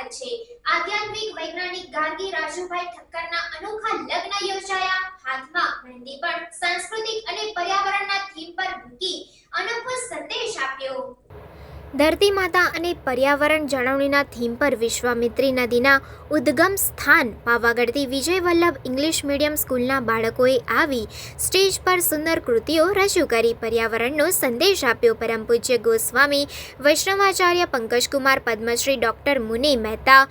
થાય છે। આધ્યાત્મિક વૈજ્ઞાનિક ગાર્ગી રાજુભાઈ ઠક્કરના અનોખા લગ્ન યોજાયા। હાથમાં મહેંદી પણ સાંસ્કૃતિક અને પર્યાવરણના થીમ પર મૂકી અનોખો સંદેશ આપ્યો। ધરતી માતા અને પર્યાવરણ જાળવણીના થીમ પર વિશ્વામિત્રી નદીના ઉદ્ગમ સ્થાન પાવાગઢથી વિજય વલ્લભ ઇંગ્લિશ મીડિયમ સ્કૂલના બાળકોએ આવી સ્ટેજ પર સુંદર કૃતિઓ રજૂ કરી પર્યાવરણનો સંદેશ આપ્યો। પરમ પૂજ્ય ગોસ્વામી વૈષ્ણવાચાર્ય પંકજકુમાર પદ્મશ્રી ડૉક્ટર મુનિ મહેતા,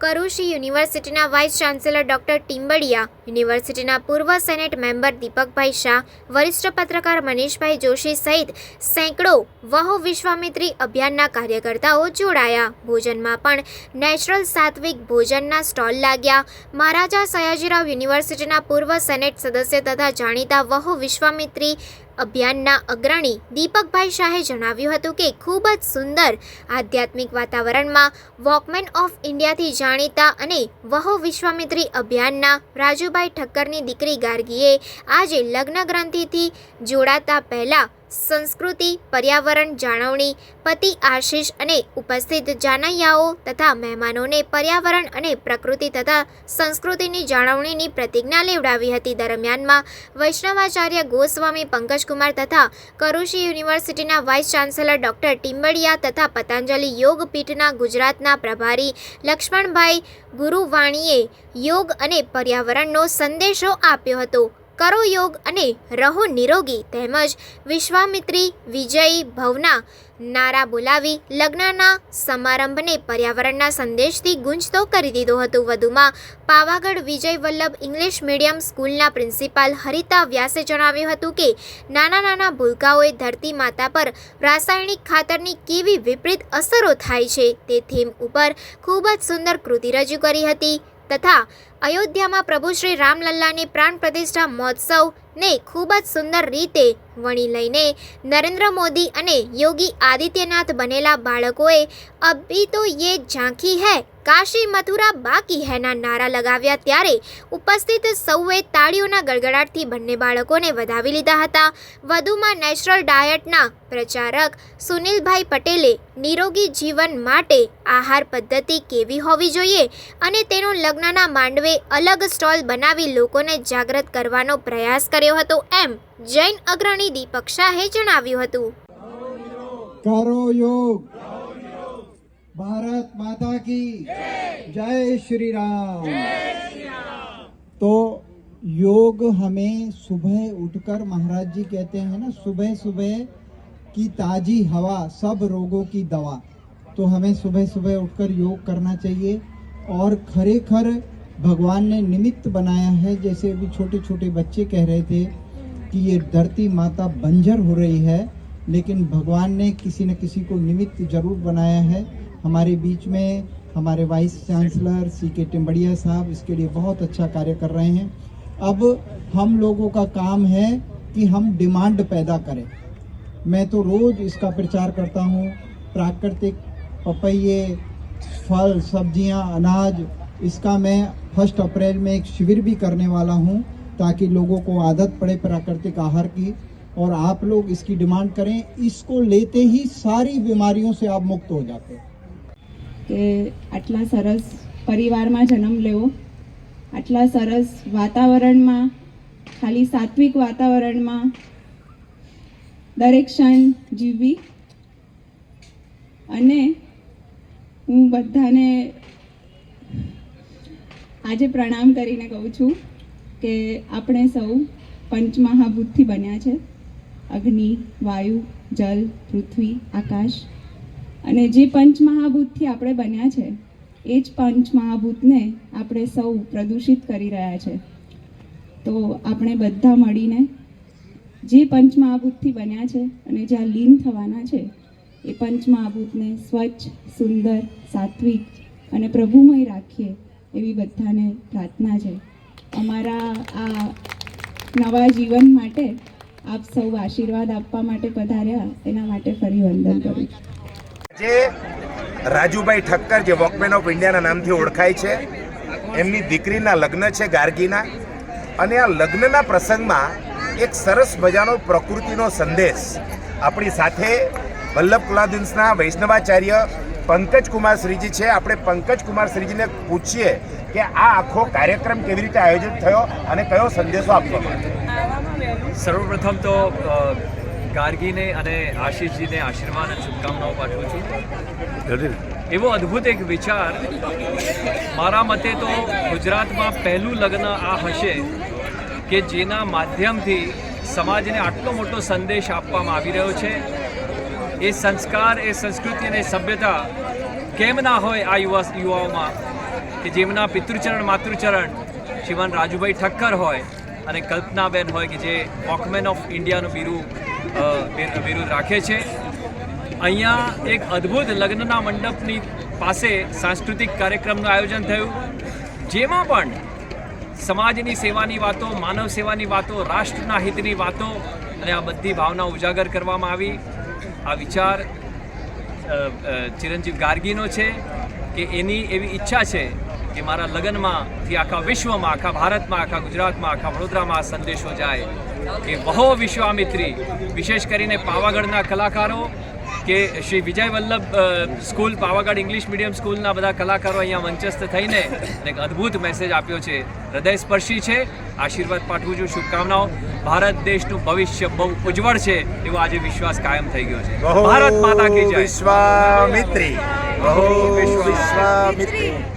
કરુષી યુનિવર્સિટીના વાઇસ ચાન્સેલર ડૉક્ટર ટીમ્બડિયા, યુનિવર્સિટીના પૂર્વ સેનેટ મેમ્બર દીપકભાઈ શાહ, વરિષ્ઠ પત્રકાર મનીષભાઈ જોશી સહિત સેંકડો વહુ વિશ્વામિત્રી અભિયાનના કાર્યકર્તાઓ જોડાયા। ભોજનમાં પણ નેચરલ સાત્વિક ભોજનના સ્ટોલ લાગ્યા। મહારાજા સયાજીરાવ યુનિવર્સિટીના પૂર્વ સેનેટ સદસ્ય તથા જાણીતા વહુ વિશ્વામિત્રી અભિયાનના અગ્રણી દીપકભાઈ શાહે જણાવ્યું હતું કે ખૂબ જ સુંદર આધ્યાત્મિક વાતાવરણમાં વોકમેન ઓફ ઇન્ડિયાથી જાણીતા અને વહુ વિશ્વામિત્રી અભિયાનના રાજુભાઈ ઠક્કરની દીકરી ગાર્ગીએ આજે લગ્ન ગ્રંથિથી જોડાતા પહેલા સંસ્કૃતિ, પર્યાવરણ જાળવણી, પતિ આશીષ અને ઉપસ્થિત જાનૈયાઓ તથા મહેમાનોને પર્યાવરણ અને પ્રકૃતિ તથા સંસ્કૃતિની જાળવણીની પ્રતિજ્ઞા લેવડાવી હતી। દરમિયાનમાં વૈષ્ણવાચાર્ય ગોસ્વામી પંકજકુમાર તથા કરુષી યુનિવર્સિટીના વાઇસ ચાન્સેલર ડૉક્ટર ટીમ્બડિયા તથા પતંજલિ યોગ પીઠના ગુજરાતના પ્રભારી લક્ષ્મણભાઈ ગુરુવાણીએ યોગ અને પર્યાવરણનો સંદેશો આપ્યો હતો। કરો યોગ અને રહો નિરોગી તેમજ વિશ્વામિત્રી વિજયી ભવના નારા બોલાવી લગ્નના સમારંભને પર્યાવરણના સંદેશથી ગુંજતો કરી દીધો હતો। વધુમાં પાવાગઢ વિજય વલ્લભ ઇંગ્લિશ મીડિયમ સ્કૂલના પ્રિન્સિપાલ હરિતા વ્યાસે જણાવ્યું હતું કે નાના નાના ભૂલકાઓએ ધરતી માતા પર રાસાયણિક ખાતરની કેવી વિપરીત અસરો થાય છે તે થીમ ઉપર ખૂબ જ સુંદર કૃતિ રજૂ કરી હતી તથા અયોધ્યામાં પ્રભુ શ્રી રામલલ્લાની પ્રાણ પ્રતિષ્ઠા મહોત્સવને ખૂબ જ સુંદર રીતે વણી લઈને નરેન્દ્ર મોદી અને યોગી આદિત્યનાથ બનેલા બાળકોએ અભી તો યે ઝાંકી હૈ કાશી મથુરા બાકી હૈના નારા લગાવ્યા ત્યારે ઉપસ્થિત સૌએ તાળીઓના ગડગડાટથી બંને બાળકોને વધાવી લીધા હતા। વધુમાં નેચરલ ડાયટના પ્રચારક સુનિલભાઈ પટેલે નિરોગી જીવન માટે આહાર પદ્ધતિ કેવી હોવી જોઈએ અને તેનો લગ્નના માંડવે અલગ સ્ટોલ બનાવી લોકોને જાગૃત કરવાનો પ્રયાસ કર્યો હતો એમ જૈન અગ્રણી દીપક શાહે જણાવ્યું હતું। કરો યોગ, भारत माता की जय श्री राम। तो योग हमें सुबह उठकर महाराज जी कहते हैं ना, सुबह सुबह की ताजी हवा सब रोगों की दवा। तो हमें सुबह सुबह उठकर योग करना चाहिए और खरेखर भगवान ने निमित्त बनाया है। जैसे अभी छोटे छोटे बच्चे कह रहे थे कि ये धरती माता बंजर हो रही है, लेकिन भगवान ने किसी न किसी को निमित्त जरूर बनाया है। हमारे बीच में हमारे वाइस चांसलर सी.के. टिम्बडिया साहब इसके लिए बहुत अच्छा कार्य कर रहे हैं। अब हम लोगों का काम है कि हम डिमांड पैदा करें। मैं तो रोज़ इसका प्रचार करता हूँ। प्राकृतिक पपैये, फल, सब्जियाँ, अनाज, इसका मैं 1 अप्रैल में एक शिविर भी करने वाला हूँ ताकि लोगों को आदत पड़े प्राकृतिक आहार की और आप लोग इसकी डिमांड करें। इसको लेते ही सारी बीमारियों से आप मुक्त हो जाते हैं। કે આટલા સરસ પરિવારમાં જન્મ લેવો, આટલા સરસ વાતાવરણમાં, ખાલી સાત્વિક વાતાવરણમાં દરેક ક્ષણ જીવવી। અને હું બધાને આજે પ્રણામ કરીને કહું છું કે આપણે સૌ પંચમહાભૂતથી બન્યા છે, અગ્નિ, વાયુ, જલ, પૃથ્વી, આકાશ। અને જે પંચમહાભૂતથી આપણે બન્યા છે એ જ પંચમહાભૂતને આપણે સૌ પ્રદૂષિત કરી રહ્યા છે। તો આપણે બધા મળીને જે પંચમહાભૂતથી બન્યા છે અને જ્યાં લીન થવાના છે એ પંચમહાભૂતને સ્વચ્છ, સુંદર, સાત્વિક અને પ્રભુમય રાખીએ એવી બધાને પ્રાર્થના છે। અમારા આ નવા જીવન માટે આપ સૌ આશીર્વાદ આપવા માટે પધાર્યા એના માટે ફરી વંદન કરું છું। જે રાજુભાઈ ઠક્કર જે વોકમેન ઓફ ઇન્ડિયાના નામથી ઓળખાય છે, એમની દીકરીના લગ્ન છે ગાર્ગીના, અને આ લગ્નના પ્રસંગમાં એક સરસ મજાનો પ્રકૃતિનો સંદેશ આપણી સાથે વલ્લભ કુલાદિન્સના વૈષ્ણવાચાર્ય પંકજ કુમાર શ્રીજી છે. આપણે પંકજ કુમાર શ્રીજીને પૂછીએ કે આ આખો કાર્યક્રમ કેવી રીતે આયોજિત થયો અને કયો સંદેશો આપવામાં આવ્યો. સર્વપ્રથમ તો ગાર્ગીને અને આશીષજીને આશીર્વાદ અને શુભકામનાઓ પાઠવું છું. એવો અદ્ભુત એક વિચાર, મારા મતે તો ગુજરાતમાં પહેલું લગ્ન આ હશે કે જેના માધ્યમથી સમાજને આટલો મોટો સંદેશ આપવામાં આવી રહ્યો છે. એ સંસ્કાર, એ સંસ્કૃતિ અને સભ્યતા કેમ ના હોય આ યુવાઓમાં, કે જેમના પિતૃચરણ માતૃચરણ શ્રીમાન રાજુભાઈ ઠક્કર હોય અને કલ્પનાબેન હોય કે જે વોકમેન ઓફ ઇન્ડિયાનું બિરુદ રાખે છે. અહીંયા એક અદ્ભુત લગ્નના મંડપની પાસે સાંસ્કૃતિક કાર્યક્રમનું આયોજન થયું, જેમાં પણ સમાજની સેવાની વાતો, માનવ સેવાની વાતો, રાષ્ટ્રના હિતની વાતો અને આ બધી ભાવના ઉજાગર કરવામાં આવી. આ વિચાર ચિરંજીવ ગાર્ગીનો છે કે એની એવી ઈચ્છા છે કે મારા લગ્નમાંથી આખા વિશ્વમાં, આખા ભારતમાં, આખા ગુજરાતમાં, આખા વડોદરામાં આ સંદેશો જાય કે વહો વિશ્વામિત્રી. વિશેષ કરીને પાવાગઢના કલાકારો કે Shri Vijay Vallabh school, Pavagadh English medium સ્કૂલના બધા કલાકારો અહીંયા મંચસ્થ થઈને એક અદ્ભુત મેસેજ આપ્યો છે, હૃદયસ્પર્શી છે. આશીર્વાદ પાઠવું છું, શુભકામનાઓ. ભારત દેશનું ભવિષ્ય બહુ ઉજ્જવળ છે એવો આજે વિશ્વાસ કાયમ થઈ ગયો છે. ભારત માતા કી જય. વિશ્વામિત્રી. બહુ વિશ્વામિત્રી.